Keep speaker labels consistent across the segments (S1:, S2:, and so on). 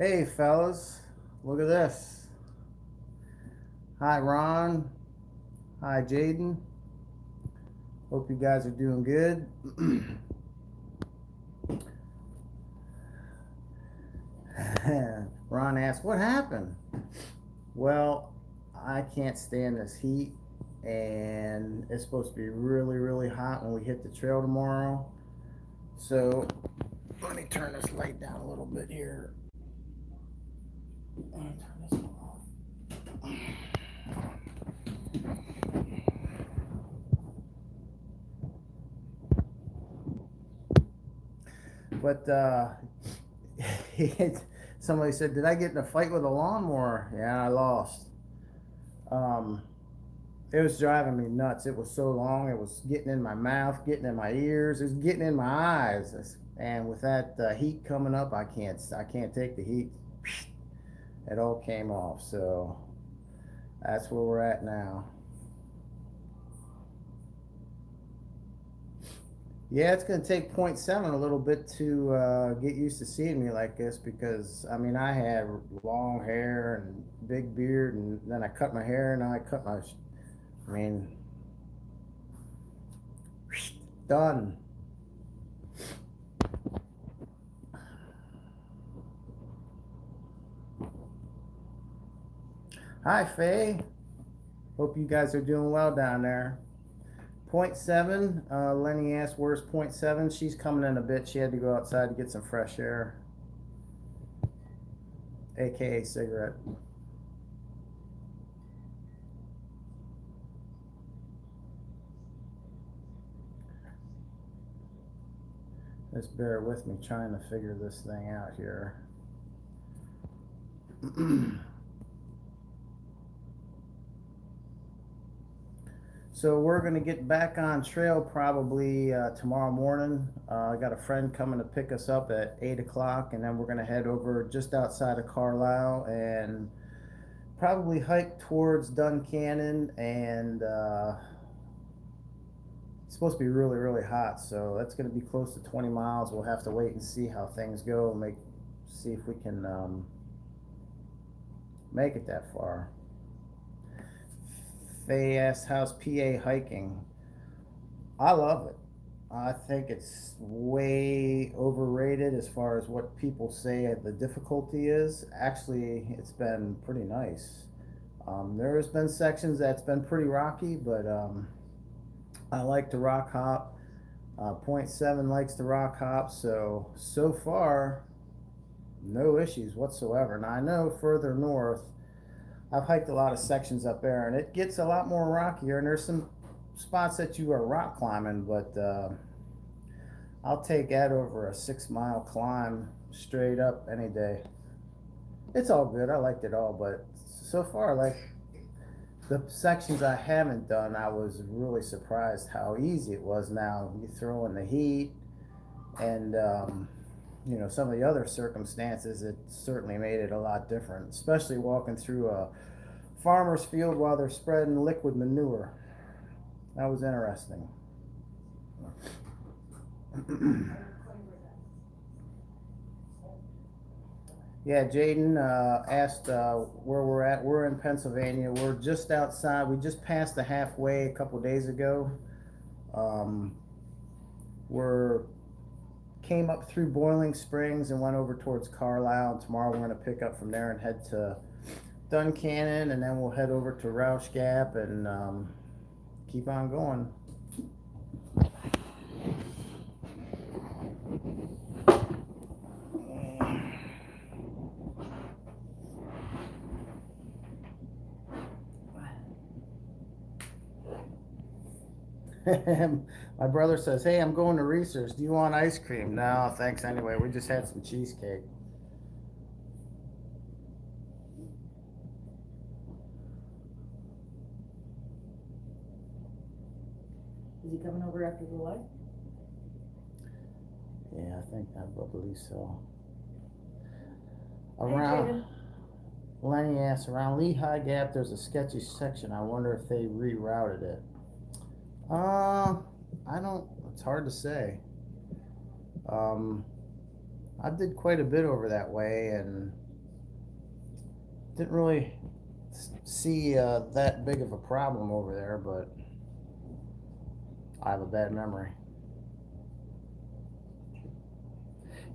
S1: Hey fellas, look at this. Hi Ron, hi Jaden. Hope you guys are doing good. Ron asked, what happened? Well, I can't stand this heat, and it's supposed to be really, really hot when we hit the trail tomorrow. So, let me turn this light down a little bit here. Turn this one off. But somebody said, "Did I get in a fight with a lawnmower?" Yeah, I lost. Um, it was driving me nuts. It was so long. It was getting in my mouth, getting in my ears. It was getting in my eyes. And with that heat coming up, I can't take the heat. It all came off. So that's where we're at now. Yeah, it's going to take point 0.7 a little bit to get used to seeing me like this because, I mean, I had long hair and big beard, and then I cut my hair, and now I cut my. I mean, done. Hi, Faye. Hope you guys are doing well down there. Point 0.7, Lenny asked, where's point 0.7? She's coming in a bit. She had to go outside to get some fresh air, aka cigarette. Just bear with me trying to figure this thing out here. So we're going to get back on trail probably tomorrow morning. I got a friend coming to pick us up at 8 o'clock, and then we're going to head over just outside of Carlisle and probably hike towards Duncannon. And it's supposed to be really, really hot, so that's going to be close to 20 miles. We'll have to wait and see how things go, see if we can make it that far. They asked, how's PA hiking? I love it. I think it's way overrated as far as what people say the difficulty is. Actually, it's been pretty nice. There's been sections that's been pretty rocky, but I like to rock hop. Point 0.7 likes to rock hop, so far, no issues whatsoever. Now, I know further north, I've hiked a lot of sections up there, and it gets a lot more rockier, and there's some spots that you are rock climbing, but I'll take that over a 6 mile climb straight up any day. It's all good. I liked it all, but so far, like the sections I haven't done, I was really surprised how easy it was. Now you throw in the heat and some of the other circumstances, it certainly made it a lot different, especially walking through a farmer's field while they're spreading liquid manure. That was interesting. Yeah, Jaden asked where we're at. We're in Pennsylvania. We're just outside. We just passed the halfway a couple days ago. Um, we're came up through Boiling Springs and went over towards Carlisle. And tomorrow we're going to pick up from there and head to Duncannon, and then we'll head over to Roush Gap and keep on going. My brother says, "Hey, I'm going to research. Do you want ice cream?" No, thanks. Anyway, we just had some cheesecake.
S2: Is he coming over after the light?
S1: Yeah, I think I believe so.
S2: Hey,
S1: Around
S2: Jaden.
S1: Lenny asks, around Lehigh Gap, there's a sketchy section. I wonder if they rerouted it. I don't. It's hard to say. Um, I did quite a bit over that way, and didn't really see that big of a problem over there, but I have a bad memory.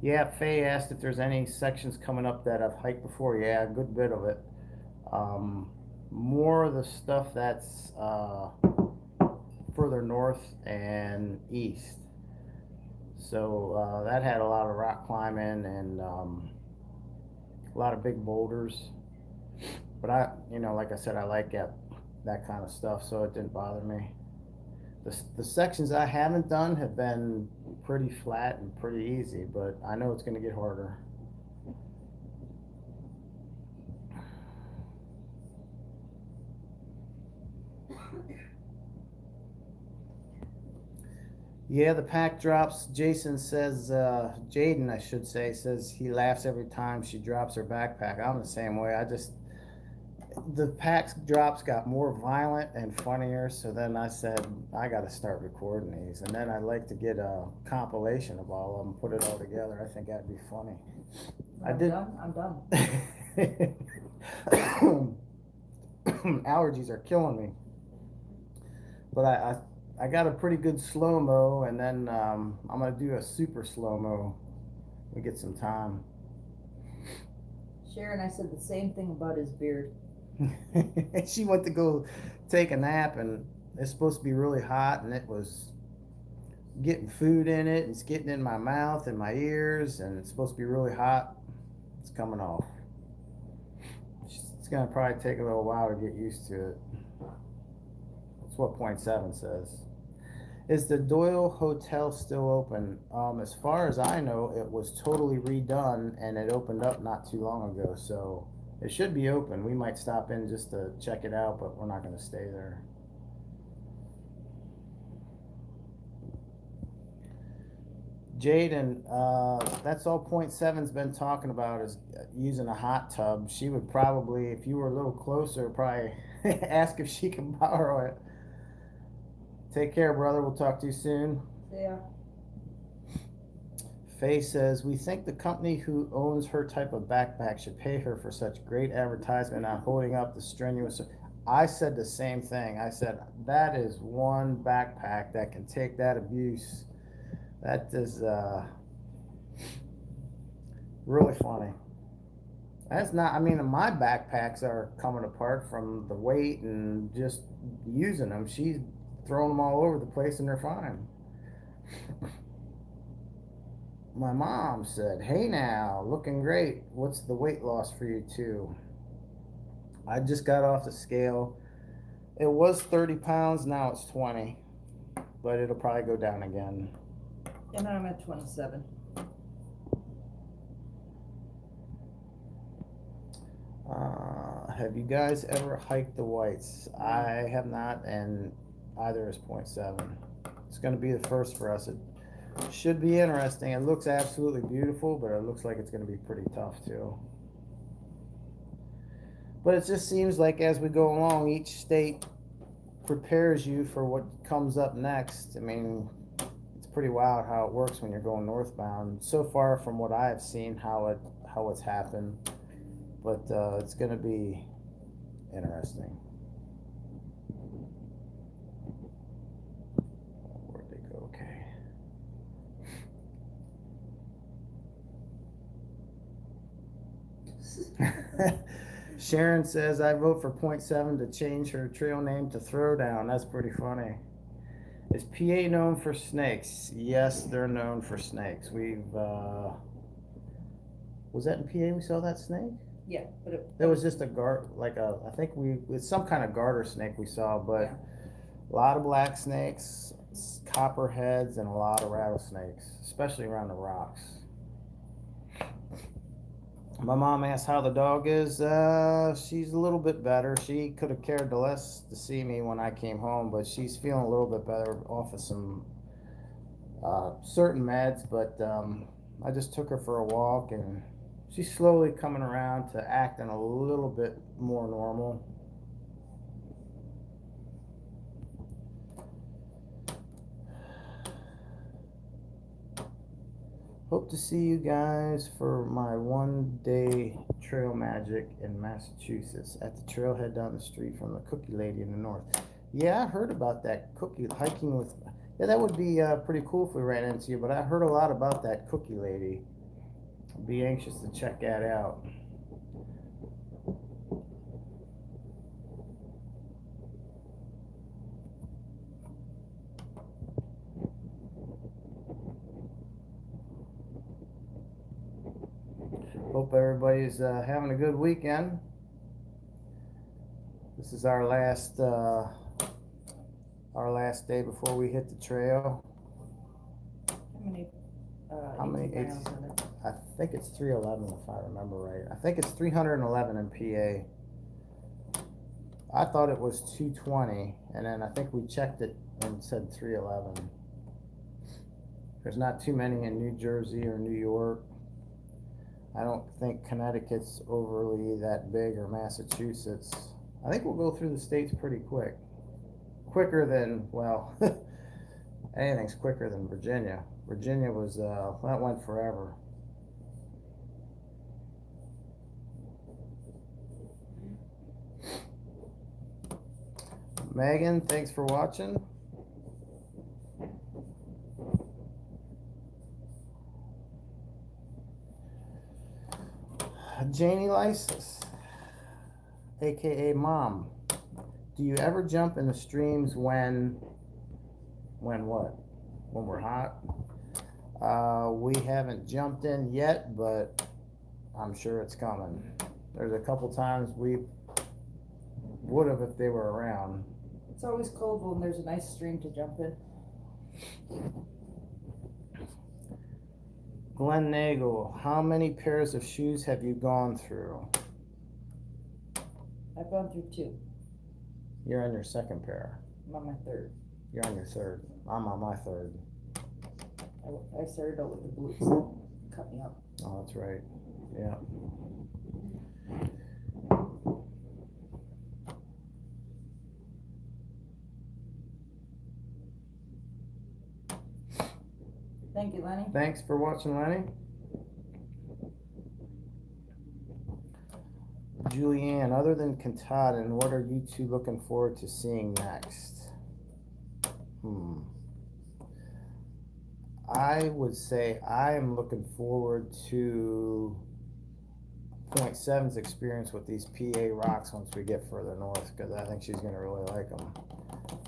S1: Yeah, Faye asked if there's any sections coming up that I've hiked before. Yeah, a good bit of it. Um, More of the stuff that's further north and east. So that had a lot of rock climbing and a lot of big boulders. But like I said, I like that kind of stuff, so it didn't bother me. The sections I haven't done have been pretty flat and pretty easy, but I know it's going to get harder. Yeah, the pack drops. Jason says, Jaden, I should say, says he laughs every time she drops her backpack. I'm the same way. The pack drops got more violent and funnier, so then I said, I got to start recording these. And then I'd like to get a compilation of all of them, put it all together. I think that'd be funny.
S2: I'm done.
S1: Allergies are killing me. But I got a pretty good slow-mo, and then I'm going to do a super slow-mo. We get some time.
S2: Sharon, I said the same thing about his beard.
S1: She went to go take a nap, and it's supposed to be really hot, and it was getting food in it, and it's getting in my mouth and my ears, and it's supposed to be really hot. It's coming off. It's going to probably take a little while to get used to it. That's what point 7 says. Is the Doyle Hotel still open? As far as I know, it was totally redone, and it opened up not too long ago, so it should be open. We might stop in just to check it out, but we're not going to stay there. Jaden, that's all point 7's been talking about, is using a hot tub. She would probably, if you were a little closer, probably ask if she can borrow it. Take care, brother. We'll talk to you soon.
S2: Yeah.
S1: Faye says, we think the company who owns her type of backpack should pay her for such great advertisement on holding up the strenuous. I said the same thing. I said, that is one backpack that can take that abuse. That is really funny. That's not, I mean, my backpacks are coming apart from the weight and just using them. She's throwing them all over the place and they're fine. My mom said, hey now, looking great. What's the weight loss for you too? I just got off the scale. It was 30 pounds, now it's 20. But it'll probably go down again.
S2: And I'm at 27.
S1: Have you guys ever hiked the Whites? I have not, and either is point 7. It's going to be the first for us. It should be interesting. It looks absolutely beautiful, but it looks like it's going to be pretty tough too. But it just seems like as we go along, each state prepares you for what comes up next. I mean, it's pretty wild how it works when you're going northbound. So far from what I have seen, how it's happened. But it's going to be interesting. Where'd they go? Okay. Sharon says, I vote for point 7 to change her trail name to Throwdown. That's pretty funny. Is PA known for snakes? Yes, they're known for snakes. Was that in PA we saw that snake?
S2: Yeah, but
S1: it was just I think it's some kind of garter snake we saw, but yeah. A lot of black snakes, copperheads, and a lot of rattlesnakes, especially around the rocks. My mom asked how the dog is. She's a little bit better. She could have cared less to see me when I came home, but she's feeling a little bit better off of some certain meds, but I just took her for a walk, and she's slowly coming around to acting a little bit more normal. Hope to see you guys for my 1 day trail magic in Massachusetts at the trailhead down the street from the cookie lady in the north. Yeah, I heard about that cookie hiking with. Yeah, that would be pretty cool if we ran into you. But I heard a lot about that cookie lady. I'd be anxious to check that out. Hope everybody's having a good weekend. This is our last day before we hit the trail.
S2: How many
S1: 18
S2: miles in it?
S1: I think it's 311 if I remember right. I think it's 311 in PA. I thought it was 220, and then I think we checked it and said 311. There's not too many in New Jersey or New York. I don't think Connecticut's overly that big, or Massachusetts. I think we'll go through the states pretty quick. Quicker than, well, anything's quicker than Virginia. Virginia was, that went forever. Megan, thanks for watching. Janie Lysis, aka Mom, do you ever jump in the streams when what? When we're hot? We haven't jumped in yet, but I'm sure it's coming. There's a couple times we would have if they were around.
S2: It's always cold when there's a nice stream to jump in.
S1: Glenn Nagel, how many pairs of shoes have you gone through?
S2: I've gone through 2.
S1: You're on your second pair.
S2: I'm on my 3rd.
S1: You're on your 3rd. I'm on my 3rd.
S2: I started out with the boots that cut me up.
S1: Oh, that's right. Yeah.
S2: Thank you, Lenny.
S1: Thanks for watching, Lenny. Julianne, other than Katahdin, what are you two looking forward to seeing next? I would say I am looking forward to Point Seven's experience with these PA rocks once we get further north, because I think she's going to really like them.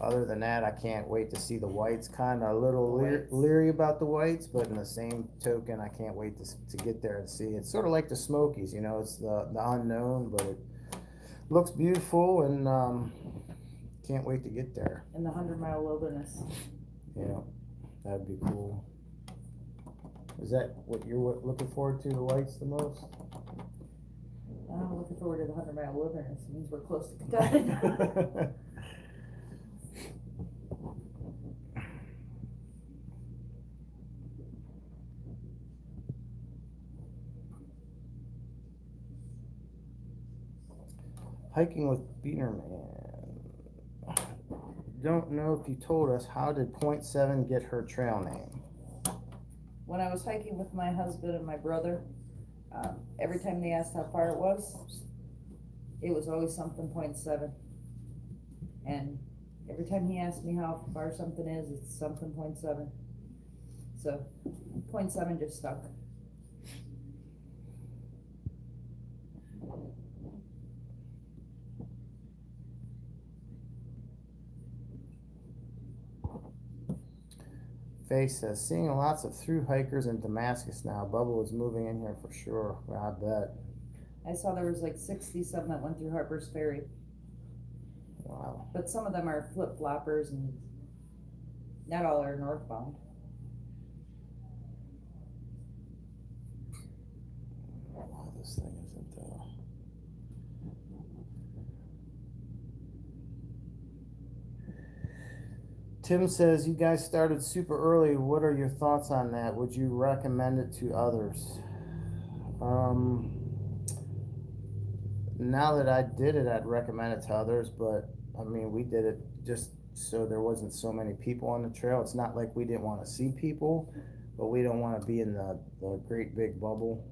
S1: Other than that, I can't wait to see the whites. Kind of a little leery about the whites, but in the same token, I can't wait to get there and see. It's sort of like the Smokies, you know, it's the unknown, but it looks beautiful, and can't wait to get there.
S2: In the 100-mile wilderness.
S1: Yeah, that'd be cool. Is that what you're looking forward to, the whites, the most?
S2: I'm looking forward to the 100-mile wilderness. It means we're close to Katahdin.
S1: Hiking with Beanerman. Don't know if you told us, how did Point Seven get her trail name?
S2: When I was hiking with my husband and my brother, every time they asked how far it was always something 0.7. And every time he asked me how far something is, it's something 0.7. So 0.7 just stuck.
S1: Faye says, seeing lots of through hikers in Damascus now. Bubba is moving in here for sure. I bet.
S2: I saw there was like 60-some that went through Harper's Ferry.
S1: Wow.
S2: But some of them are flip-floppers, and not all are northbound.
S1: Wow, this thing isn't Tim says, you guys started super early. What are your thoughts on that? Would you recommend it to others? Now that I did it, I'd recommend it to others, but I mean, we did it just so there wasn't so many people on the trail. It's not like we didn't want to see people. but we don't want to be in the great big bubble.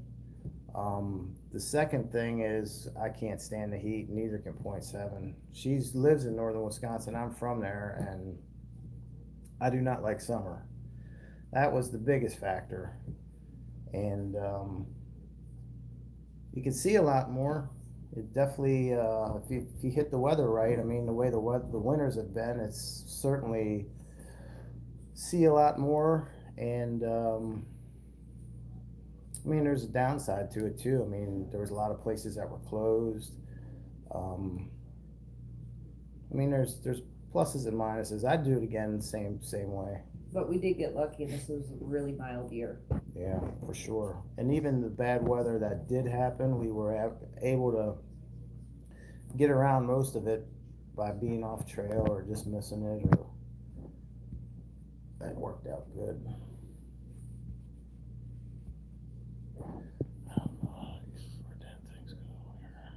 S1: The second thing is I can't stand the heat. Neither can point seven. She lives in northern Wisconsin. I'm from there, and I do not like summer. That was the biggest factor. And you can see a lot more. It definitely, if you hit the weather right, I mean, the way the winters have been, it's certainly see a lot more. And I mean, there's a downside to it too. I mean, there was a lot of places that were closed. Um, I mean, there's pluses and minuses. I'd do it again, same way.
S2: But we did get lucky, and this was a really mild year.
S1: Yeah, for sure. And even the bad weather that did happen, we were able to get around most of it by being off trail or just missing it, or that worked out good. I don't know how these damn things go here.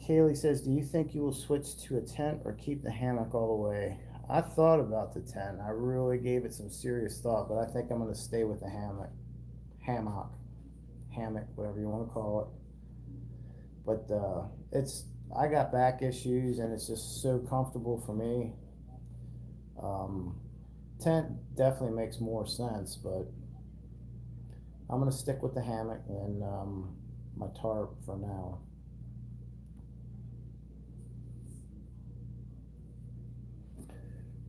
S1: Kaylee says, do you think you will switch to a tent or keep the hammock all the way? I thought about the tent. I really gave it some serious thought, but I think I'm going to stay with the hammock, whatever you want to call it. But I got back issues, and it's just so comfortable for me. Tent definitely makes more sense, but I'm going to stick with the hammock and my tarp for now.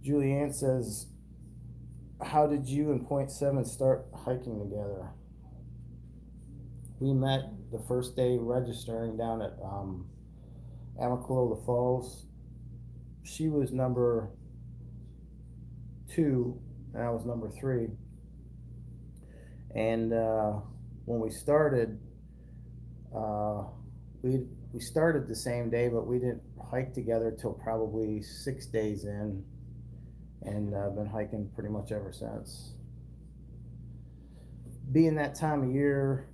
S1: Julianne says, how did you and Point Seven start hiking together? We met the first day registering down at Amicalola Falls. She was number 2, and I was number 3. And when we started, we started the same day, but we didn't hike together till probably 6 days in, and I've been hiking pretty much ever since. Being that time of year,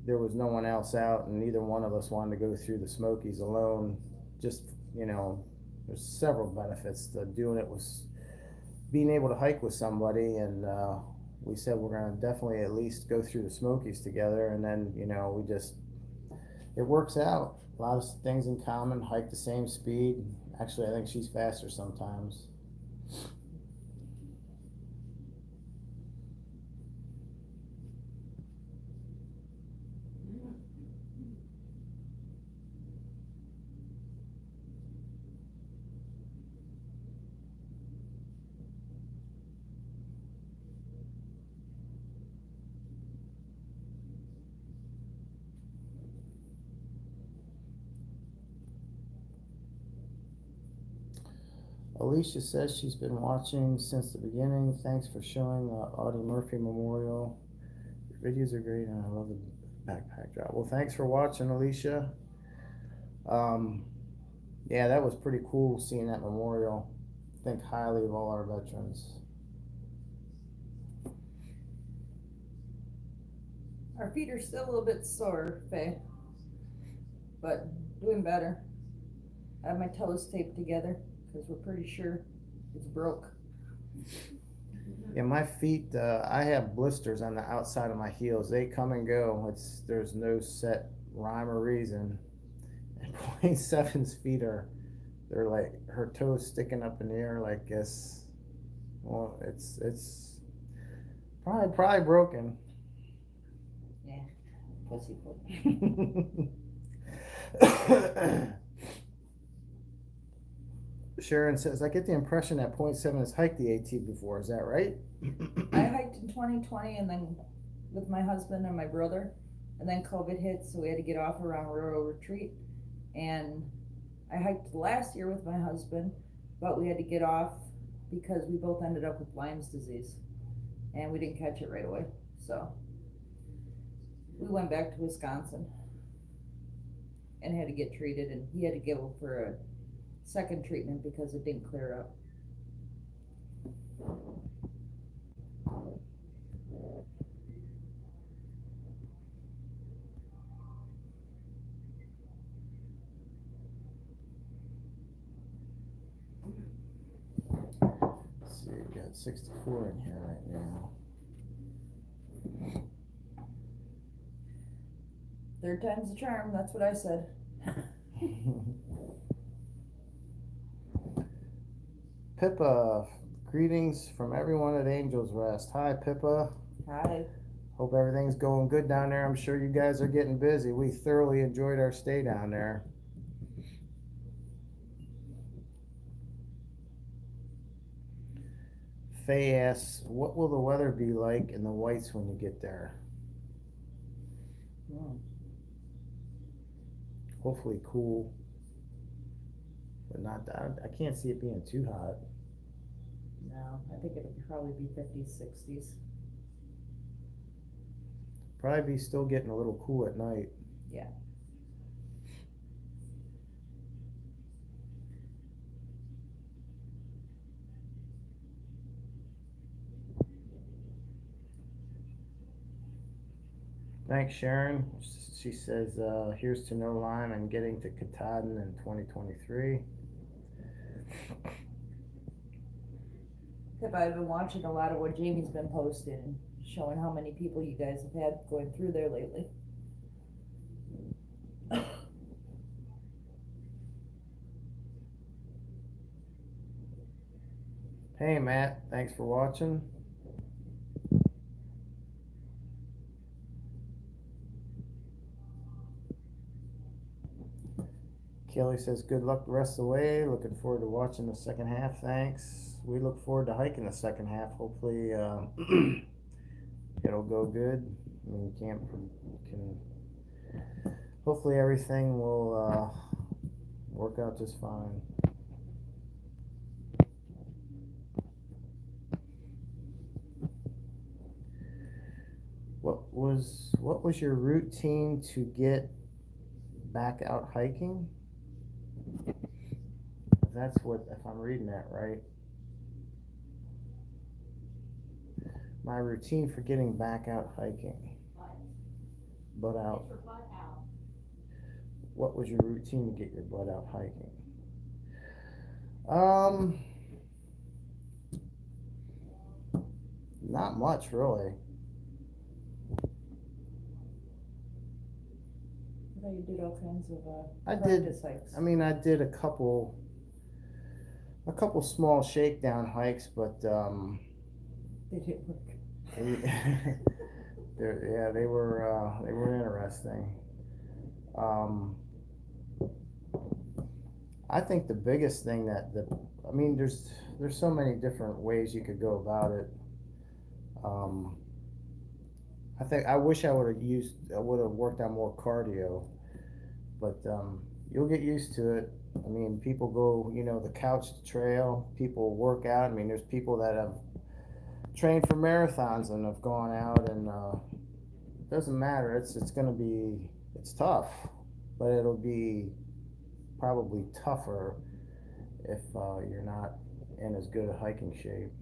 S1: there was no one else out, and neither one of us wanted to go through the Smokies alone. Just, there's several benefits to doing it, was being able to hike with somebody, and we said we're going to definitely at least go through the Smokies together, and then it works out. A lot of things in common, hike the same speed. Actually, I think she's faster sometimes. Alicia says she's been watching since the beginning. Thanks for showing the Audie Murphy Memorial. Your videos are great, and I love the backpack drop. Well, thanks for watching, Alicia. Yeah, that was pretty cool seeing that memorial. Think highly of all our veterans.
S2: Our feet are still a little bit sore, Faye, but doing better. I have my toes taped together because we're pretty sure it's broke.
S1: Yeah, my feet, I have blisters on the outside of my heels. They come and go. There's no set rhyme or reason. And Point Seven's feet they're like her toes sticking up in the air like this. Well, it's probably broken.
S2: Yeah, pussyfoot.
S1: Sharon says, I get the impression that Point Seven has hiked the AT before. Is that right?
S2: I hiked in 2020, and then with my husband and my brother, and then COVID hit, so we had to get off around Rural Retreat. And I hiked last year with my husband, but we had to get off because we both ended up with Lyme's disease, and we didn't catch it right away. So we went back to Wisconsin and had to get treated, and he had to go for a second treatment because it didn't clear up.
S1: got 64 in here right now.
S2: Third time's the charm, that's what I said.
S1: Pippa, greetings from everyone at Angel's Rest. Hi, Pippa.
S2: Hi.
S1: Hope everything's going good down there. I'm sure you guys are getting busy. We thoroughly enjoyed our stay down there. Faye asks, what will the weather be like in the Whites when you get there? Hopefully cool, but not that. I can't see it being too hot.
S2: No, I think it'll probably be 50s, 60s.
S1: Probably be still getting a little cool at night.
S2: Yeah.
S1: Thanks, Sharon. She says, here's to no Lyme and getting to Katahdin in 2023.
S2: Pip, I've been watching a lot of what Jamie's been posting, showing how many people you guys have had going through there lately.
S1: Hey, Matt. Thanks for watching. Kelly says, good luck the rest of the way. Looking forward to watching the second half. Thanks. We look forward to hiking the second half. Hopefully, it'll go good. I mean, hopefully everything will work out just fine. What was your routine to get back out hiking? That's what, if I'm reading that right. My routine for getting back out hiking. Butt out. What was your routine to get your butt out hiking? Not much really.
S2: I thought you did all kinds of
S1: practice
S2: hikes.
S1: I mean, I did a couple small shakedown hikes, but
S2: they didn't work.
S1: they were interesting. I think the biggest thing I mean, there's so many different ways you could go about it. I wish I would have worked on more cardio, but you'll get used to it. I mean, people go, the couch trail, people work out. I mean, there's people that have trained for marathons and have gone out, and it doesn't matter. It's tough, but it'll be probably tougher if you're not in as good a hiking shape.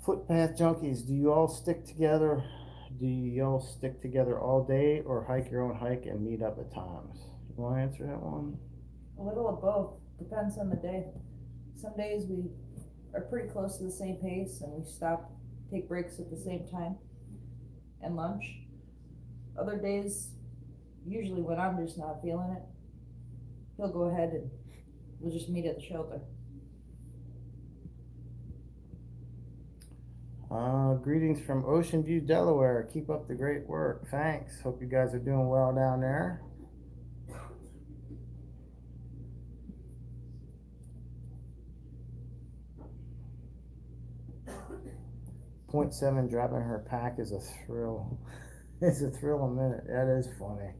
S1: Footpath junkies, do you all stick together? Do you all stick together all day or hike your own hike and meet up at times? You want to answer that one?
S2: A little of both. Depends on the day. Some days we are pretty close to the same pace and we stop, take breaks at the same time and lunch. Other days, usually when I'm just not feeling it, he'll go ahead and we'll just meet at the shelter.
S1: Greetings from Ocean View, Delaware. Keep up the great work. Thanks. Hope you guys are doing well down there. .7 dropping her pack is a thrill. It's a thrill a minute. That is funny.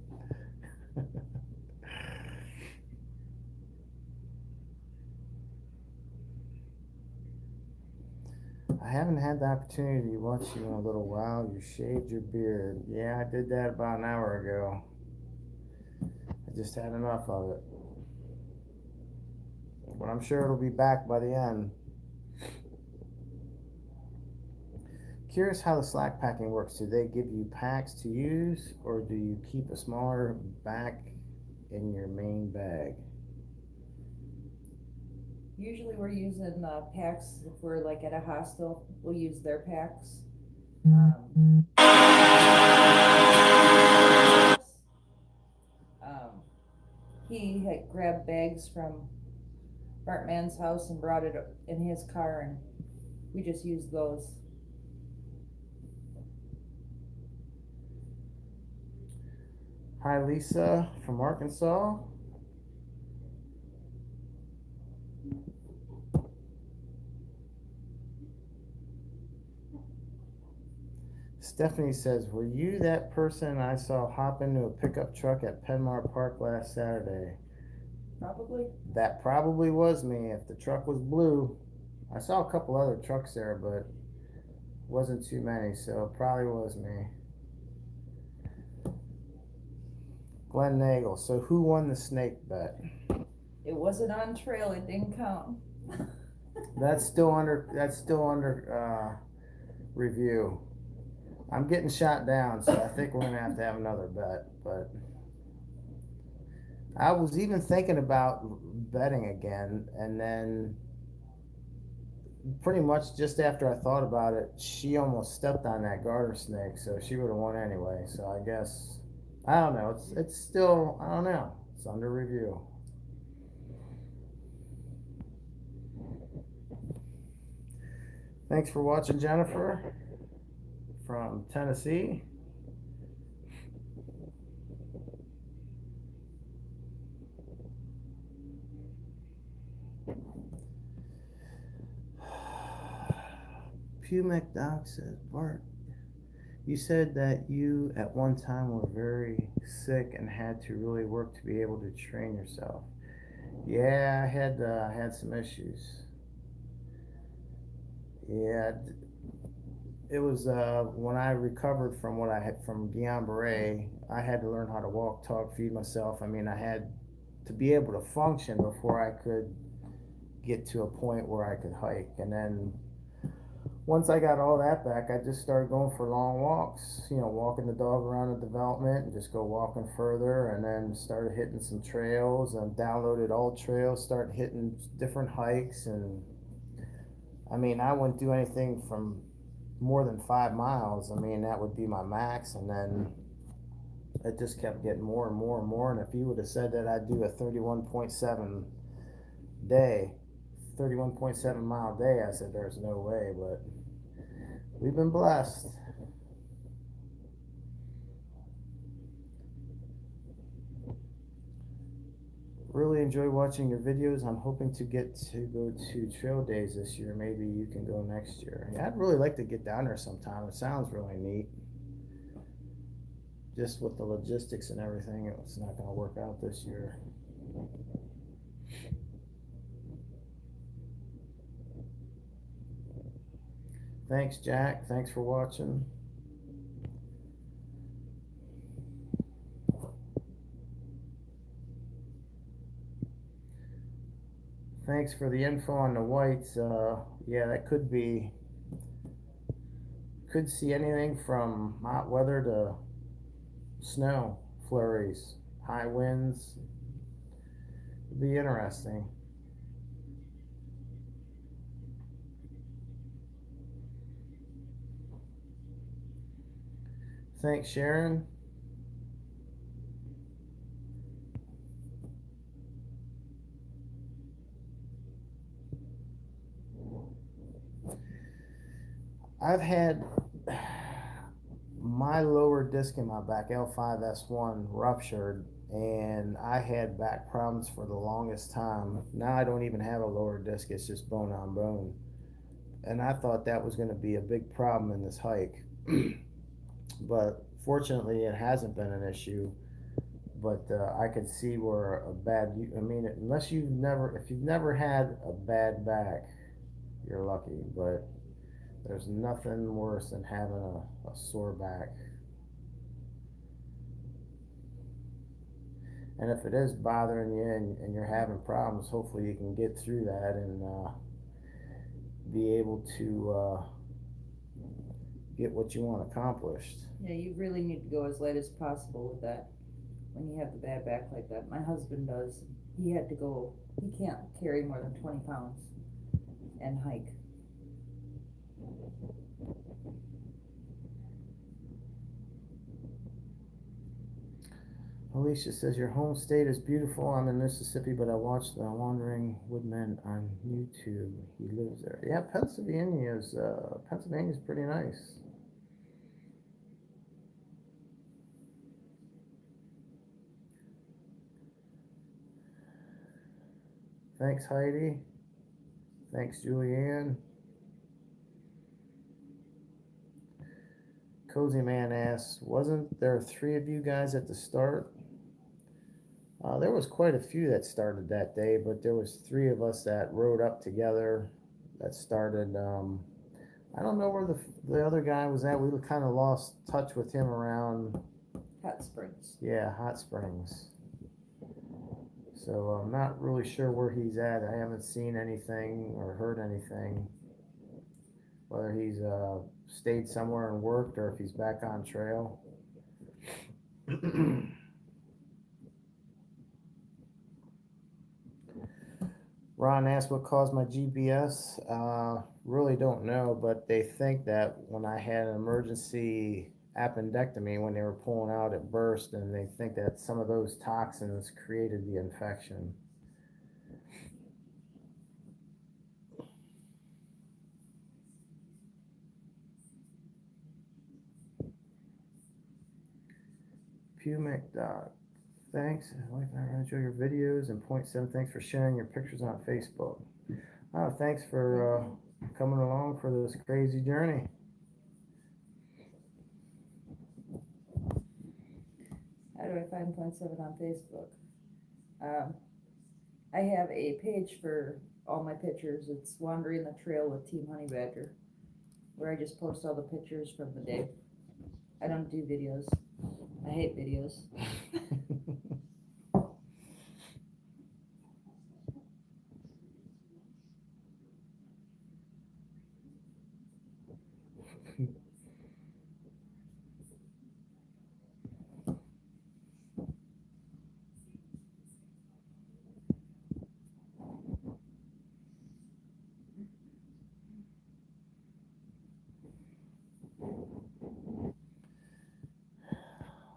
S1: I haven't had the opportunity to watch you in a little while. You shaved your beard. Yeah, I did that about an hour ago. I just had enough of it. But I'm sure it'll be back by the end. Curious how the slack packing works. Do they give you packs to use, or do you keep a smaller back in your main bag?
S2: Usually we're using packs. If we're like at a hostel, we'll use their packs. Um, um, he had grabbed bags from Bart Man's house and brought it in his car, and we just used those.
S1: Hi, Lisa from Arkansas. Stephanie says, "Were you that person I saw hop into a pickup truck at Penmar Park last Saturday?"
S2: Probably.
S1: That probably was me. If the truck was blue, I saw a couple other trucks there, but wasn't too many, so it probably was me. Glenn Nagel. So who won the snake bet?
S2: It wasn't on trail. It didn't count.
S1: That's still under. Review. I'm getting shot down, so I think we're gonna have to have another bet. But I was even thinking about betting again, and then pretty much just after I thought about it, she almost stepped on that garter snake, so she would have won anyway. So I guess I don't know. It's still I don't know. It's under review. Thanks for watching, Jennifer from Tennessee. Pew McDock says, "Bart, you said that you at one time were very sick and had to really work to be able to train yourself." Yeah, I had some issues. Yeah, it was when I recovered from what I had from Guillain-Barré. I had to learn how to walk, talk, feed myself. I mean, I had to be able to function before I could get to a point where I could hike. And then once I got all that back, I just started going for long walks, walking the dog around the development and just go walking further. And then started hitting some trails and downloaded all trails, started hitting different hikes. And I mean, I wouldn't do anything from more than 5 miles. I mean, that would be my max. And then it just kept getting more and more and more. And if you would have said that I'd do a day, 31.7 mile day, I said, there's no way. But we've been blessed. Really enjoy watching your videos. I'm hoping to get to go to trail days this year. Maybe you can go next year. Yeah, I'd really like to get down there sometime. It sounds really neat. Just with the logistics and everything, it's not going to work out this year. Thanks, Jack. Thanks for watching. Thanks for the info on the whites. Yeah, that could see anything from hot weather to snow flurries, high winds. It'd be interesting. Thanks, Sharon. I've had my lower disc in my back, L5S1, ruptured, and I had back problems for the longest time. Now I don't even have a lower disc, it's just bone on bone. And I thought that was going to be a big problem in this hike. But fortunately, it hasn't been an issue. But I could see where I mean, if you've never had a bad back, you're lucky. But there's nothing worse than having a sore back. And if it is bothering you and you're having problems, hopefully you can get through that and be able to get what you want accomplished.
S2: Yeah, you really need to go as light as possible with that when you have the bad back like that. My husband does. he had to go, he can't carry more than 20 pounds and hike.
S1: Alicia says, your home state is beautiful. I'm in Mississippi, but I watch the Wandering Woodman on YouTube. He lives there. Yeah, Pennsylvania's pretty nice. Thanks, Heidi. Thanks, Julianne. Cozy Man asks, wasn't there 3 of you guys at the start? There was quite a few that started that day, but there was 3 of us that rode up together that started. I don't know where the other guy was at. We kind of lost touch with him around.
S2: Hot Springs.
S1: Yeah, Hot Springs. So I'm not really sure where he's at. I haven't seen anything or heard anything. Whether he's stayed somewhere and worked or if he's back on trail. Ron asked what caused my GPS. Really don't know, but they think that when I had an emergency appendectomy, when they were pulling out, it burst, and they think that some of those toxins created the infection. Pumic Doc. Thanks. Wife and I enjoy your videos. And point 7, thanks for sharing your pictures on Facebook. Thanks for coming along for this crazy journey.
S2: How do I find point 7 on Facebook? I have a page for all my pictures. It's Wandering the Trail with Team Honey Badger, where I just post all the pictures from the day. I don't do videos. I hate videos.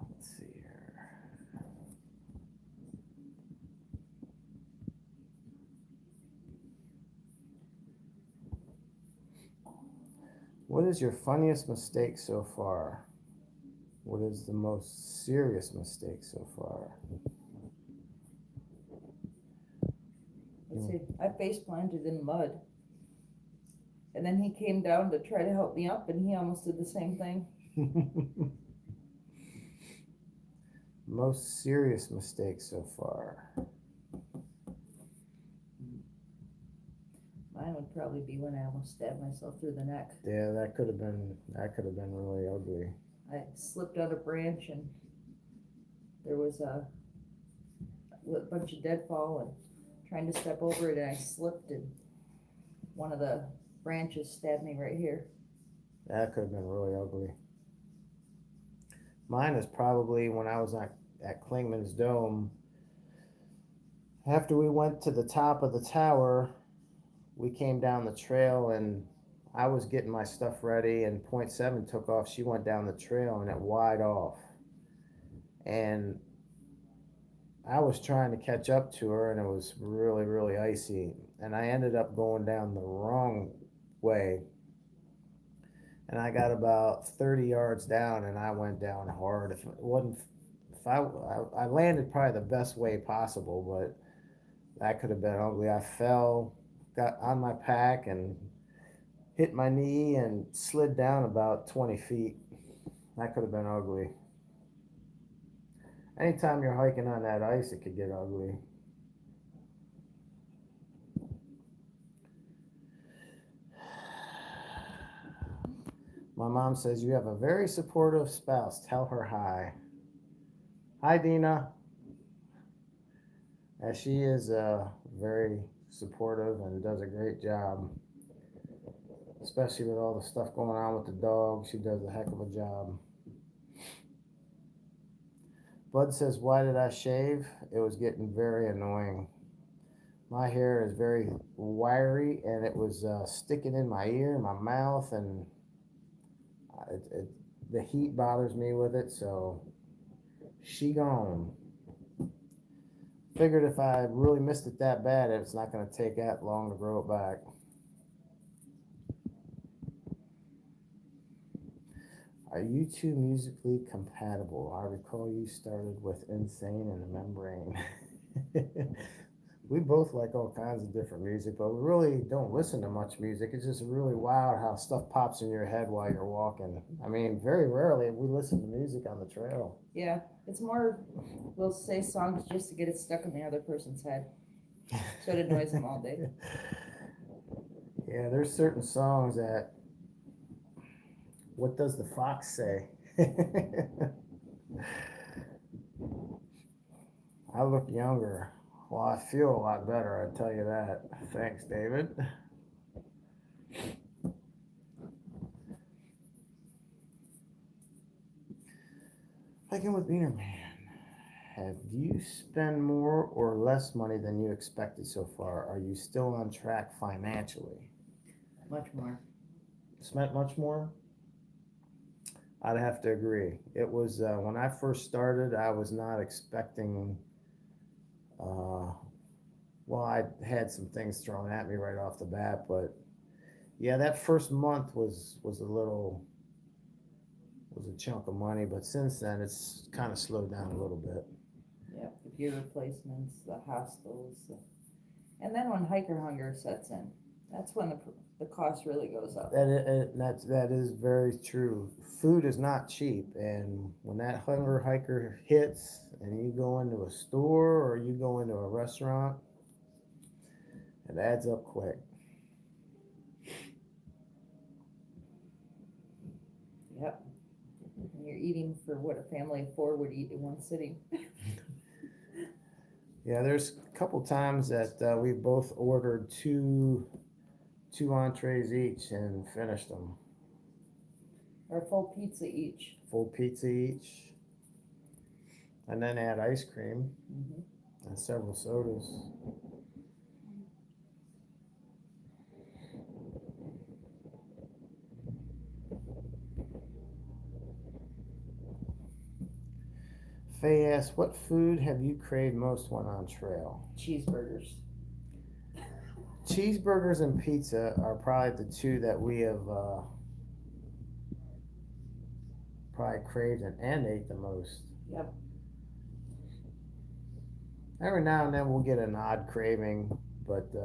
S1: Let's see here. What is your funniest mistake so far? What is the most serious mistake so far?
S2: Let's see. I face planted in mud. And then he came down to try to help me up, and he almost did the same thing.
S1: Most serious mistake so far.
S2: Mine would probably be when I almost stabbed myself through the neck.
S1: Yeah, that could have been really ugly.
S2: I slipped on a branch, and there was a bunch of deadfall, and trying to step over it, and I slipped, and one of the branches stabbed me right here.
S1: That could have been really ugly. Mine is probably when I was at Klingman's Dome. After we went to the top of the tower, we came down the trail and I was getting my stuff ready and point 7 took off. She went down the trail and it wide off. And I was trying to catch up to her and it was really, really icy. And I ended up going down the wrong way. And I got about 30 yards down and I went down hard. If it wasn't, if I landed probably the best way possible, but that could have been ugly. I fell, got on my pack and hit my knee and slid down about 20 feet. That could have been ugly. Anytime you're hiking on that ice, it could get ugly. My mom says you have a very supportive spouse. Tell her hi. Hi, Dina. As she is very supportive and does a great job, especially with all the stuff going on with the dog. She does a heck of a job. Bud says, "Why did I shave? It was getting very annoying. My hair is very wiry, and it was sticking in my ear, my mouth, and the heat bothers me with it. So she gone. Figured if I really missed it that bad, it's not going to take that long to grow it back." Are you two musically compatible? I recall you started with Insane and the Membrane. We both like all kinds of different music, but we really don't listen to much music. It's just really wild how stuff pops in your head while you're walking. I mean, very rarely we listen to music on the trail.
S2: Yeah, it's more, we'll say songs just to get it stuck in the other person's head, so it annoys them all day.
S1: Yeah, there's certain songs that, what does the fox say? I look younger. Well, I feel a lot better, I tell you that. Thanks, David. Hiking with Wiener Man. Have you spent more or less money than you expected so far? Are you still on track financially?
S2: Much more.
S1: Spent much more? I'd have to agree. It was when I first started, I was not expecting. Uh, well, I had some things thrown at me right off the bat, but yeah, that first month was a little was a chunk of money, but since then it's kind of slowed down a little bit.
S2: Yeah, the gear replacements, the hospitals, and then when hiker hunger sets in, that's when the cost really goes up.
S1: That is very true. Food is not cheap, and when that hunger hiker hits, and you go into a store or you go into a restaurant, it adds up quick.
S2: Yep. And you're eating for what a family of four would eat in one sitting.
S1: Yeah, there's a couple times that we both ordered two entrees each and finished them.
S2: Or a full pizza each.
S1: Full pizza each, and then add ice cream
S2: Hmm.
S1: and several sodas. Faye asks, "What food have you craved most when on trail?"
S2: Cheeseburgers.
S1: Cheeseburgers and pizza are probably the two that we have probably craved and ate the most.
S2: Yep.
S1: Every now and then we'll get an odd craving, but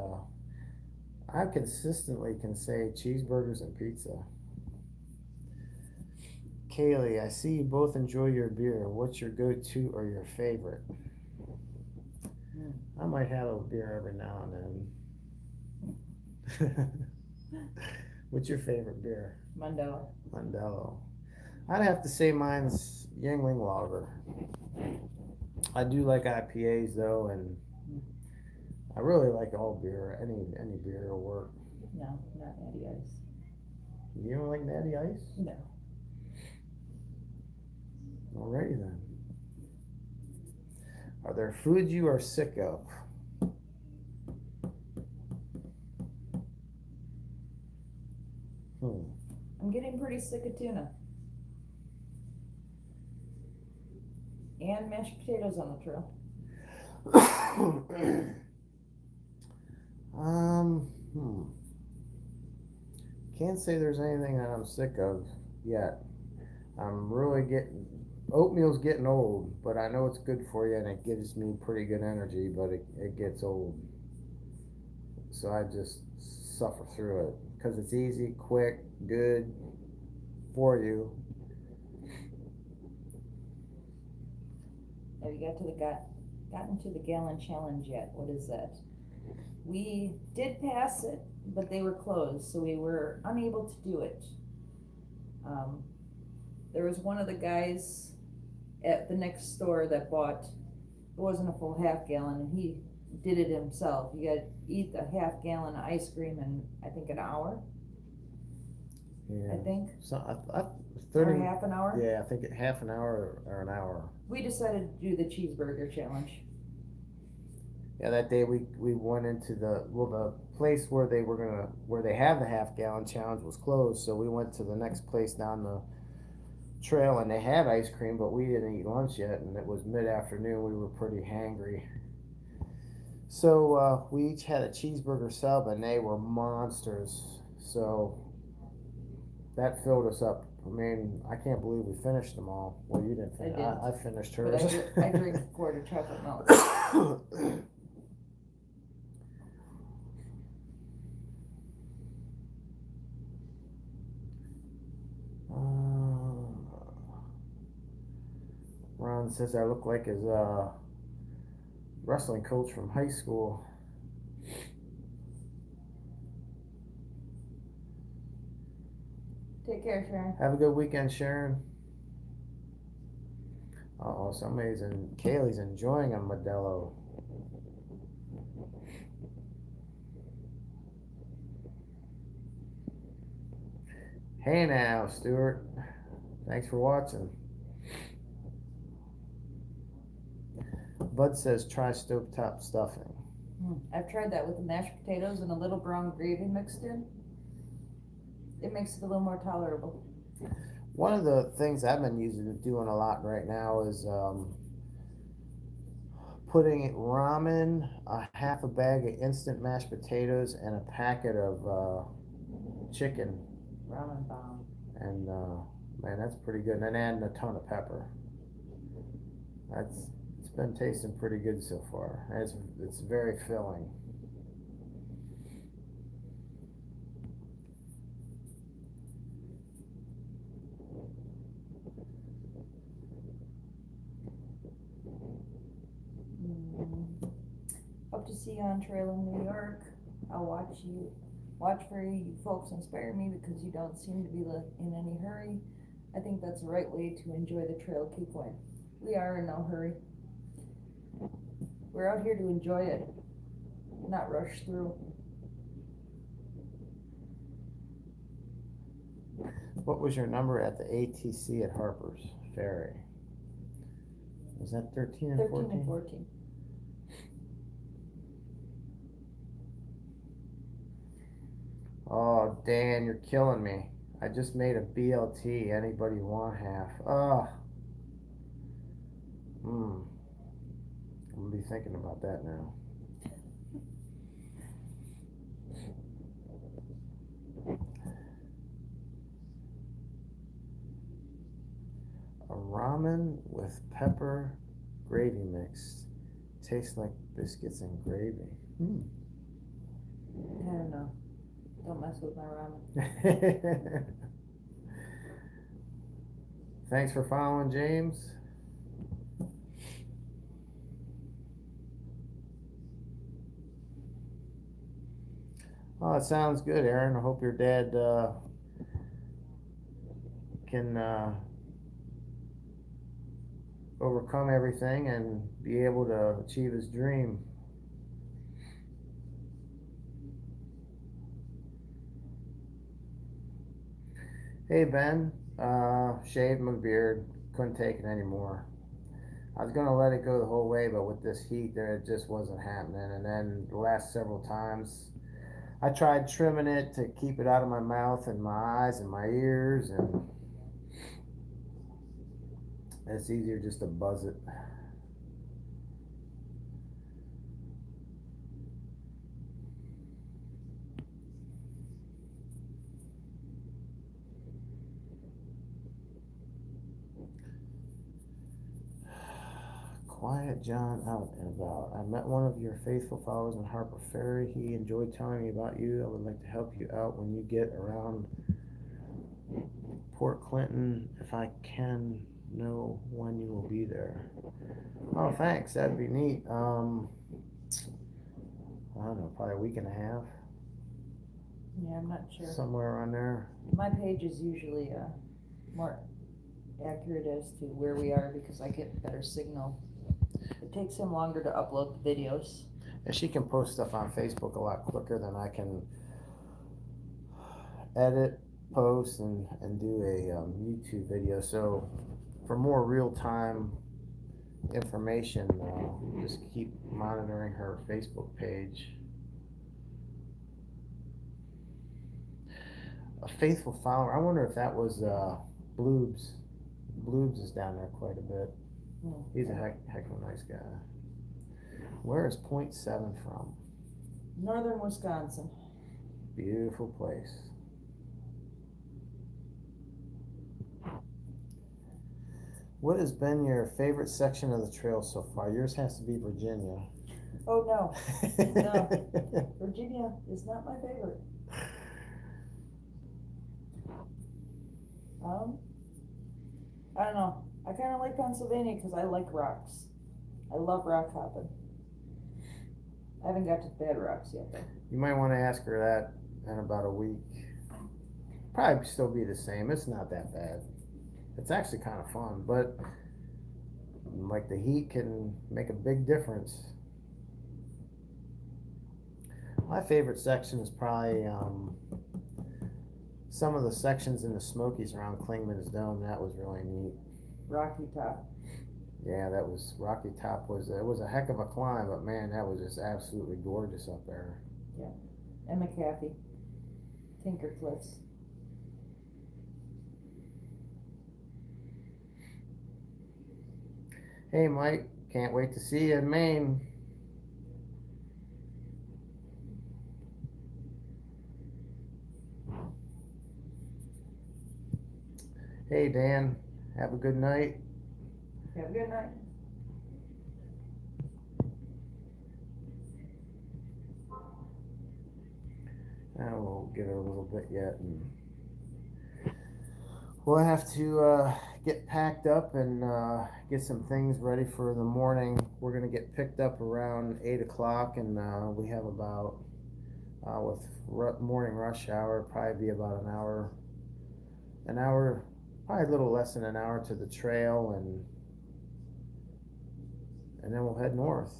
S1: I consistently can say cheeseburgers and pizza. Kaylee, I see you both enjoy your beer. What's your go-to or your favorite?
S2: Mm.
S1: I might have a beer every now and then. What's your favorite beer?
S2: Mandela.
S1: Modelo. I'd have to say mine's Yingling Lager. I do like IPAs though, and I really like all beer. Any beer will work.
S2: No, not Natty Ice.
S1: You don't like Natty Ice?
S2: No.
S1: Alrighty then. Are there foods you are sick of?
S2: I'm getting pretty sick of tuna. And mashed potatoes on the trail.
S1: Hmm. Can't say there's anything that I'm sick of yet. I'm really getting oatmeal's getting old, but I know it's good for you and it gives me pretty good energy, but it gets old. So I just suffer through it because it's easy, quick, good for you.
S2: Have you gotten to the gallon challenge yet? What is that? We did pass it, but they were closed, so we were unable to do it. Um, there was one of the guys at the next store that bought, it wasn't a full half gallon, and he did it himself. You got to eat the half gallon of ice cream in, I think, an hour.
S1: Yeah.
S2: I think.
S1: So I
S2: Or
S1: 30.
S2: half an hour.
S1: Yeah, I think half an hour or an hour.
S2: We decided to do the cheeseburger challenge.
S1: Yeah, that day we went into the place where they have the half gallon challenge was closed, so we went to the next place down the trail and they had ice cream, but we didn't eat lunch yet, and it was mid afternoon. We were pretty hangry, so we each had a cheeseburger sub, and they were monsters. So that filled us up. I mean, I can't believe we finished them all. Well, you didn't finish. I finished
S2: But
S1: hers.
S2: I drink a quart of chocolate milk.
S1: Ron says I look like his wrestling coach from high school.
S2: Take care, Sharon.
S1: Have a good weekend, Sharon. Kaylee's enjoying a Modelo. Hey now, Stuart. Thanks for watching. Bud says try stovetop stuffing.
S2: I've tried that with the mashed potatoes and a little brown gravy mixed in. It makes it a little more tolerable.
S1: One of the things I've been doing a lot right now is putting ramen, a half a bag of instant mashed potatoes, and a packet of chicken.
S2: Ramen bomb.
S1: And man, that's pretty good. And then adding a ton of pepper. It's been tasting pretty good so far. It's very filling.
S2: Hope to see you on trail in New York. I'll watch for you folks inspire me because you don't seem to be in any hurry. I think that's the right way to enjoy the trail. Keep going. We are in no hurry. We're out here to enjoy it, not rush through.
S1: What was your number at the ATC at Harper's Ferry? Was that 13 and 14?
S2: 13 and 14.
S1: Oh, Dan, you're killing me. I just made a BLT. Anybody want half? Oh. I'm gonna be thinking about that now. A ramen with pepper gravy mix. Tastes like biscuits and gravy.
S2: I don't know. Don't mess with my ramen.
S1: Thanks for following, James. Oh, it sounds good, Aaron. I hope your dad can overcome everything and be able to achieve his dream. Hey Ben, shaved my beard, couldn't take it anymore. I was gonna let it go the whole way, but with this heat there, it just wasn't happening. And then the last several times, I tried trimming it to keep it out of my mouth and my eyes and my ears, and it's easier just to buzz it. Quiet John out and about. I met one of your faithful followers in Harper Ferry. He enjoyed telling me about you. I would like to help you out when you get around Port Clinton. If I can know when you will be there. Oh, thanks. That'd be neat. I don't know, probably a week and a half.
S2: Yeah, I'm not sure.
S1: Somewhere around there.
S2: My page is usually more accurate as to where we are because I get better signal. It takes him longer to upload the videos.
S1: And she can post stuff on Facebook a lot quicker than I can edit, post, and do a YouTube video. So for more real time information. Just keep monitoring her Facebook page. A faithful follower. I wonder if that was Bloobs. Bloobs is down there quite a bit. He's a heck of a nice guy. Where is .7 from?
S2: Northern Wisconsin.
S1: Beautiful place. What has been your favorite section of the trail so far? Yours has to be Virginia.
S2: Oh no, no, Virginia is not my favorite. I don't know. I kind of like Pennsylvania because I like rocks. I love rock hopping. I haven't got to bad rocks yet though.
S1: You might want to ask her that in about a week. Probably still be the same. It's not that bad. It's actually kind of fun, but like the heat can make a big difference. My favorite section is probably some of the sections in the Smokies around Klingman's Dome. That was really neat.
S2: Rocky Top.
S1: Yeah, that was Rocky Top. It was a heck of a climb, but man, that was just absolutely gorgeous up there.
S2: Yeah, and McAfee, Tinker Cliffs.
S1: Hey, Mike, can't wait to see you in Maine. Hey, Dan, have a good night.
S2: Have a good night.
S1: We'll give it a little bit yet, and we'll have to get packed up and get some things ready for the morning. We're gonna get picked up around 8 o'clock, and we have about with morning rush hour, probably be about an hour, probably a little less than an hour to the trail, and then we'll head north.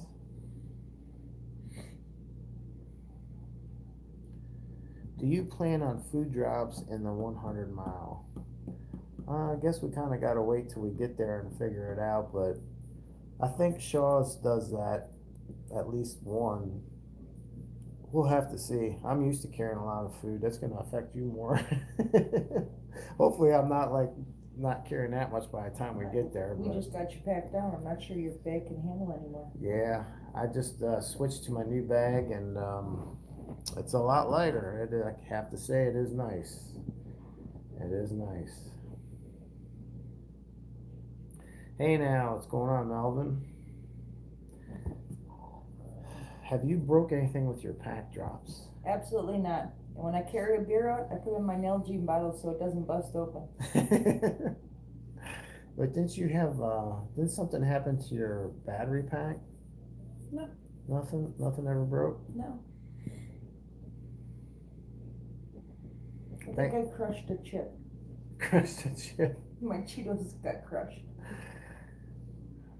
S1: Do you plan on food drops in the 100 mile? I guess we kind of got to wait till we get there and figure it out, but I think Shaw's does that at least one. We'll have to see. I'm used to carrying a lot of food. That's going to affect you more. Hopefully I'm not carrying that much by the time we get there.
S2: We just got you packed down. I'm not sure your bag can handle anymore.
S1: Yeah, I just switched to my new bag, and it's a lot lighter. I have to say, it is nice. It is nice. Hey now, what's going on, Melvin? Have you broke anything with your pack drops?
S2: Absolutely not. And when I carry a beer out, I put it in my Nalgene bottle so it doesn't bust open.
S1: But didn't something happen to your battery pack?
S2: No.
S1: Nothing ever broke?
S2: No. I think I crushed a chip.
S1: Crushed a chip.
S2: My Cheetos got crushed.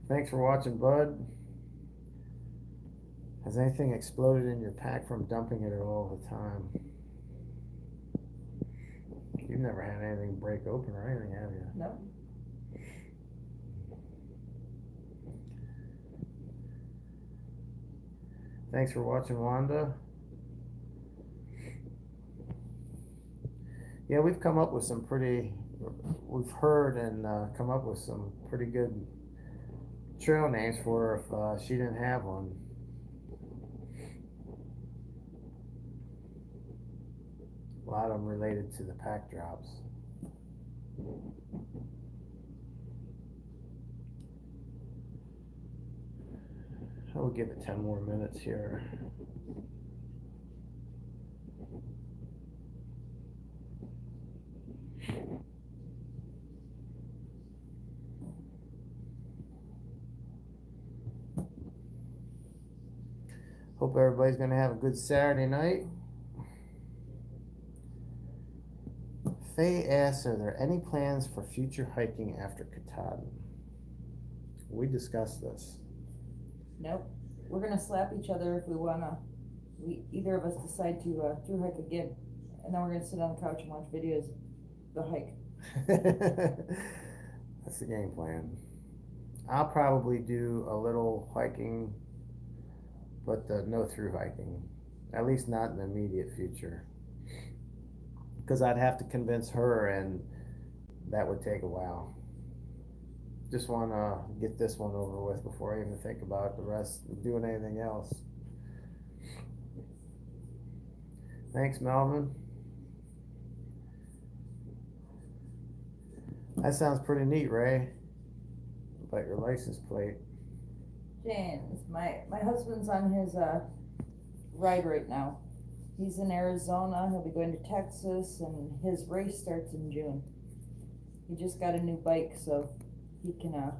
S1: Thanks for watching, bud. Has anything exploded in your pack from dumping it all the time? You've never had anything break open or anything, have you?
S2: No.
S1: Thanks for watching, Wanda. Yeah, we've come up with we've heard and come up with some pretty good trail names for her if she didn't have one. A lot of them related to the pack drops. I'll give it 10 more minutes here. Hope everybody's going to have a good Saturday night. Faye asks, are there any plans for future hiking after Katahdin? We discussed this.
S2: Nope. We're gonna slap each other if either of us decide to through hike again, and then we're gonna sit on the couch and watch videos of the hike.
S1: That's the game plan. I'll probably do a little hiking, but no through hiking, at least not in the immediate future, because I'd have to convince her, and that would take a while. Just want to get this one over with before I even think about the rest, doing anything else. Thanks, Melvin. That sounds pretty neat, Ray. About your license plate.
S2: James, my husband's on his ride right now. He's in Arizona. He'll be going to Texas, and his race starts in June. He just got a new bike, so he can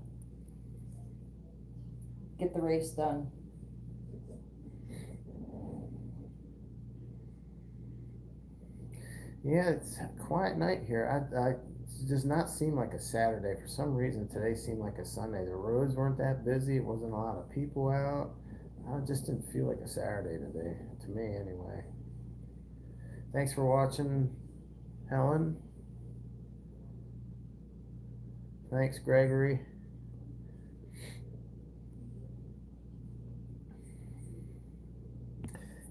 S2: get the race done.
S1: Yeah, it's a quiet night here. It does not seem like a Saturday. For some reason, today seemed like a Sunday. The roads weren't that busy. It wasn't a lot of people out. I just didn't feel like a Saturday today, to me anyway. Thanks for watching, Helen. Thanks, Gregory.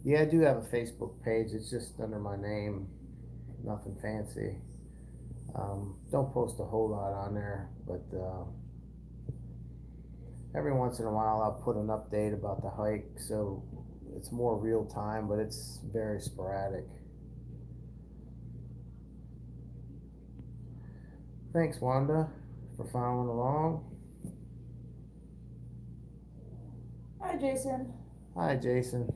S1: Yeah, I do have a Facebook page. It's just under my name. Nothing fancy. Don't post a whole lot on there, but every once in a while I'll put an update about the hike, so it's more real time, but it's very sporadic. Thanks, Wanda, for following along.
S2: Hi, Jason.
S1: Hi, Jason.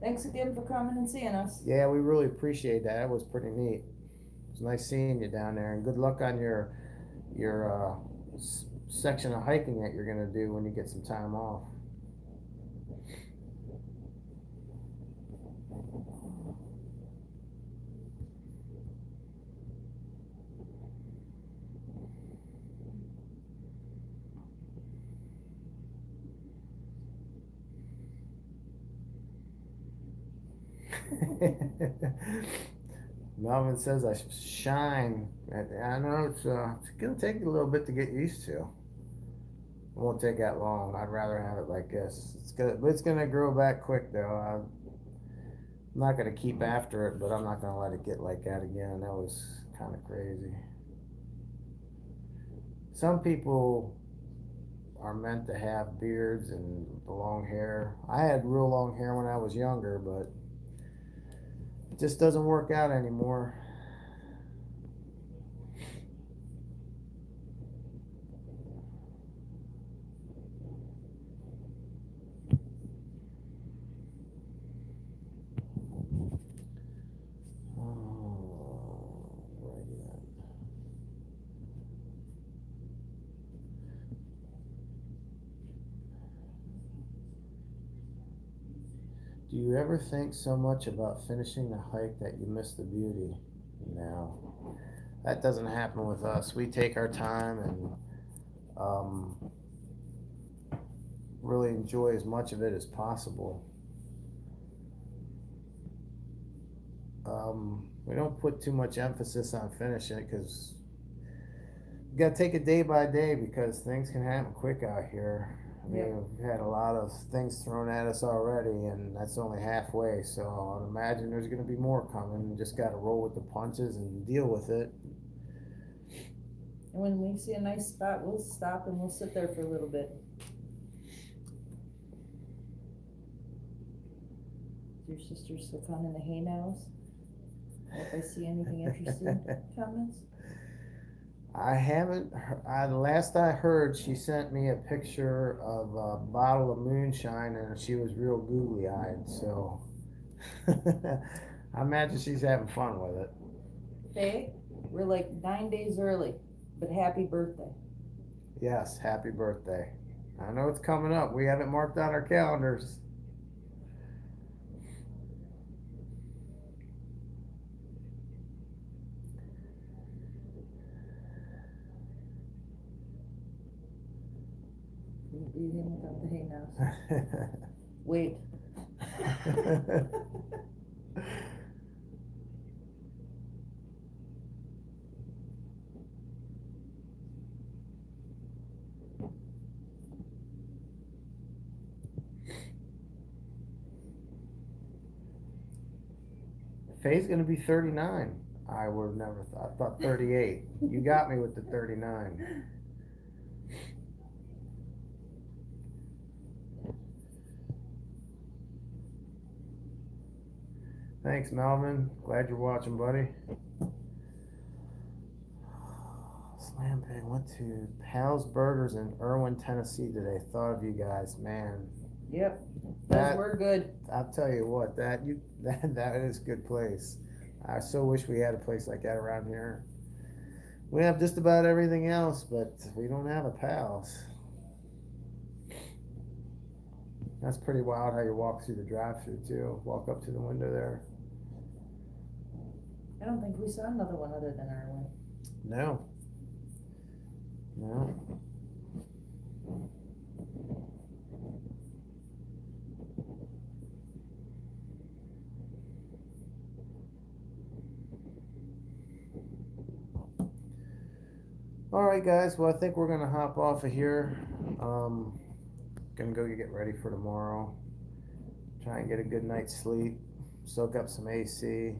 S2: Thanks again for coming and seeing us.
S1: Yeah, we really appreciate that. It was pretty neat. It was nice seeing you down there, and good luck on your section of hiking that you're gonna do when you get some time off. Melvin says I shine. I know it's gonna take a little bit to get used to. It won't take that long. I'd rather have it like this. It's gonna grow back quick though. I'm not gonna keep after it, but I'm not gonna let it get like that again. That was kind of crazy. Some people are meant to have beards and long hair. I had real long hair when I was younger, but it just doesn't work out anymore. Do you ever think so much about finishing the hike that you miss the beauty? No, that doesn't happen with us. We take our time and really enjoy as much of it as possible. We don't put too much emphasis on finishing it because you got to take it day by day because things can happen quick out here. I mean,
S2: Yep.
S1: we've had a lot of things thrown at us already, and that's only halfway. So I'd imagine there's going to be more coming. You just got to roll with the punches and deal with it.
S2: And when we see a nice spot, we'll stop and we'll sit there for a little bit. Your sister's still counting the hay nows? If I see anything interesting, comments?
S1: I haven't. Last I heard, she sent me a picture of a bottle of moonshine, and she was real googly-eyed. So I imagine she's having fun with it.
S2: Hey, we're like 9 days early, but happy birthday.
S1: Yes, happy birthday. I know it's coming up. We haven't marked on our calendars.
S2: Breathing without the hay nows. Wait.
S1: Faye's gonna be 39. I would have never thought. I thought 38. You got me with the 39. Thanks, Melvin. Glad you're watching, buddy. Slam Pig went to Pal's Burgers in Irwin, Tennessee today. Thought of you guys, man.
S2: Yep,
S1: That-
S2: those were good.
S1: I'll tell you what, that is a good place. I so wish we had a place like that around here. We have just about everything else, but we don't have a Pal's. That's pretty wild how you walk through the drive-thru too. Walk up to the window there.
S2: I don't think we saw another one other than our one.
S1: No. No. All right, guys. Well, I think we're gonna hop off of here. Gonna go get ready for tomorrow. Try and get a good night's sleep. Soak up some AC.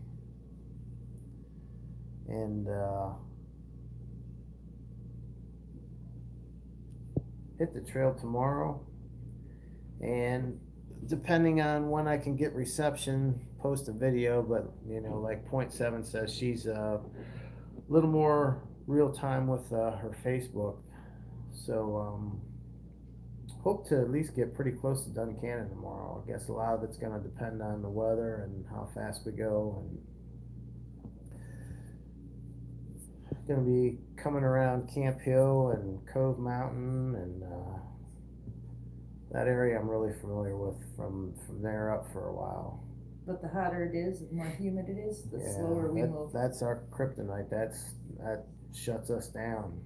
S1: And hit the trail tomorrow. And depending on when I can get reception, post a video. But you know, like Point 7 says, she's a little more real time with her Facebook. So hope to at least get pretty close to Duncannon tomorrow. I guess a lot of it's going to depend on the weather and how fast we go. And going to be coming around Camp Hill and Cove Mountain, and that area I'm really familiar with from there up for a while.
S2: But the hotter it is, the more humid it is, the
S1: Yeah,
S2: slower we move.
S1: That's our kryptonite. That shuts us down.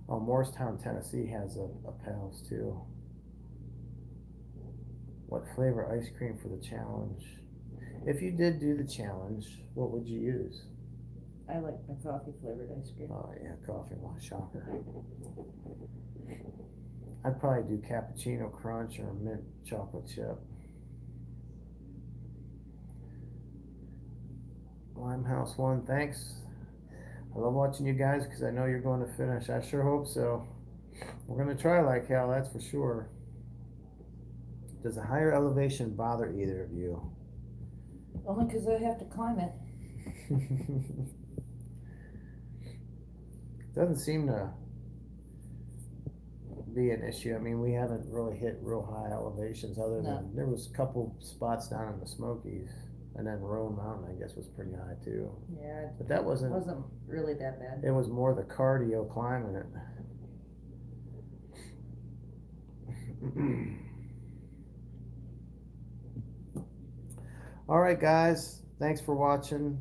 S1: Morristown, Tennessee has a Pals too. What flavor ice cream for the challenge? If you did do the challenge, what would you use?
S2: I like my coffee flavored ice cream.
S1: Oh yeah, coffee, well, shocker. I'd probably do cappuccino crunch or mint chocolate chip. Limehouse 1, thanks. I love watching you guys because I know you're going to finish. I sure hope so. We're going to try like hell, that's for sure. Does a higher elevation bother either of you?
S2: Only because I have to climb it.
S1: Doesn't seem to be an issue. I mean, we haven't really hit real high elevations other than there was a couple spots down in the Smokies. And then Roan Mountain, I guess, was pretty high too.
S2: Yeah,
S1: but that wasn't
S2: really that bad.
S1: It was more the cardio climbing it. All right, guys. Thanks for watching.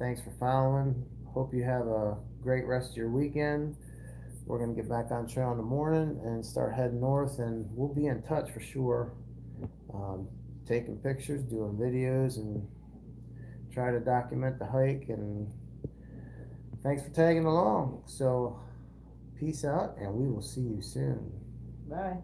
S1: Thanks for following. Hope you have a great rest of your weekend. We're gonna get back on trail in the morning and start heading north, and we'll be in touch for sure. Taking pictures, doing videos, and try to document the hike. And thanks for tagging along. So peace out, and we will see you soon.
S2: Bye.